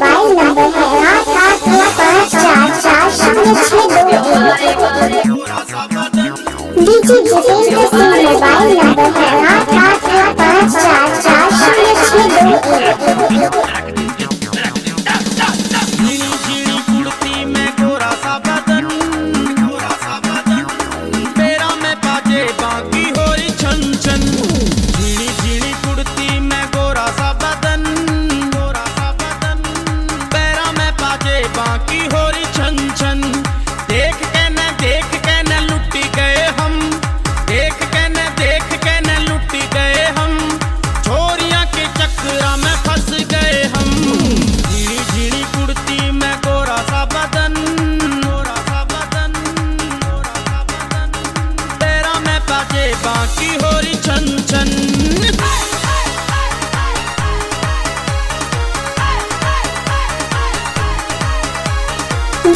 Mobile number है 8895440621। DJ Jitendra Singh mobile number है 8895440621। बाकी हो रही छन छन, देख के न लुटी गए हम, देख के न लुटी गए हम, छोरियां के चक्करा में फंस गए हम। झीणी झीणी कुर्ती में गोरा सा बदन, गोरा सा बदन, गोरा सा बदन, तेरा में पाजे बाकी हो रही छन छन।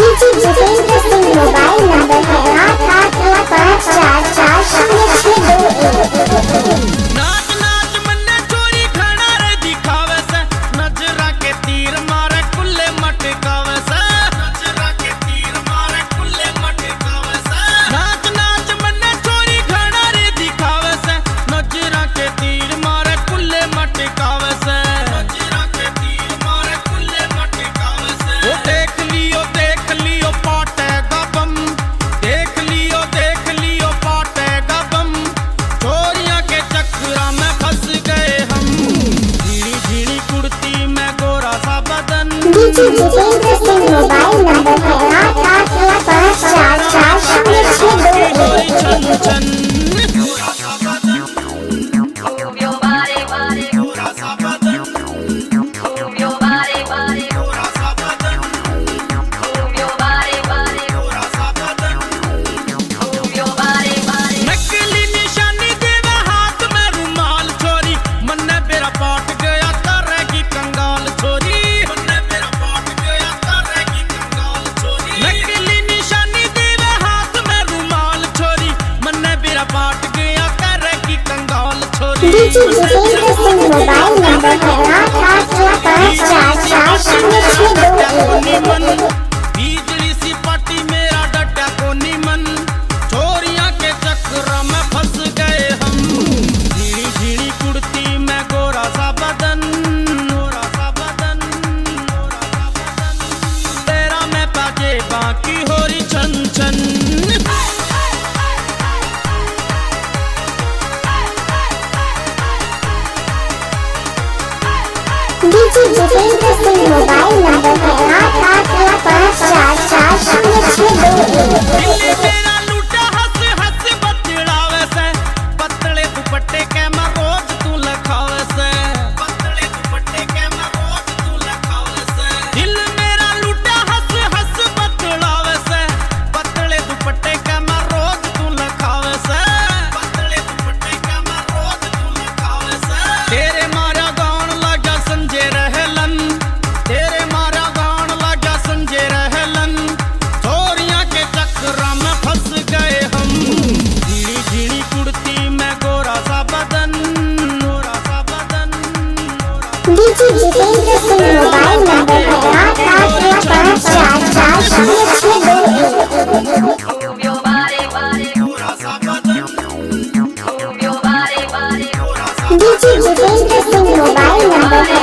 DJ Jitendra Singh mobile number है 8895440621। नाच नाच मन्ने चोरी खाना रे दिखावे से, नजरा के तीर मारे कुल्ले मटकावे से, नजरा के तीर मारे कुल्ले मटकावे से। नाच नाच मन्ने चोरी खाना रे दिखावे से, नजरा के तीर मारे कुल्ले मटकावे से, नजरा के तीर मारे कुल्ले मटकावे से। वो देख लियो पाटेगा बम, देख लियो पाटेगा बम, चोरियां के चक्करा में फंस गए हम। झीणी झीणी कुर्ती में गोरा सा बदन। DJ Jitendra Singh mobile number है 8895440621। छन छन DJ Jitendra Singh mobile number है 8895440621। बिजली सी पाटी मेरा डटा को निमन, छोरियां के चक्करा में फंस गए हम। झीणी झीणी कुर्ती में गोरा सा बदन, गोरा सा बदन, गोरा सा बदन, तेरा में पाजे बाकी हो रही छन छन। DJ Jitendra Singh mobile number है 8895440621। मेरा लूटा हंस हंस बतलावे से, पतले दुपट्टे के मैं रोज तू लखावे से, पतले दुपट्टे के मैं रोज तू लखावे से। दिल मेरा लूटा हंस हंस बतलावे से, पतले दुपट्टे के मैं रोज तू लखावे से, पतले दुपट्टे के मैं रोज तू लखावे से। तेरे मारा गान लगा संजय रहलन, तेरे मारा गान लगा संजय रहलन, छोरियां के चक्करा में फंस गए हम। झीणी झीणी कुर्ती में गोरा सा बदन, गोरा सा बदन, DJ Jitendra Singh mobile number है 8895440621। DJ Jitendra Singh mobile number है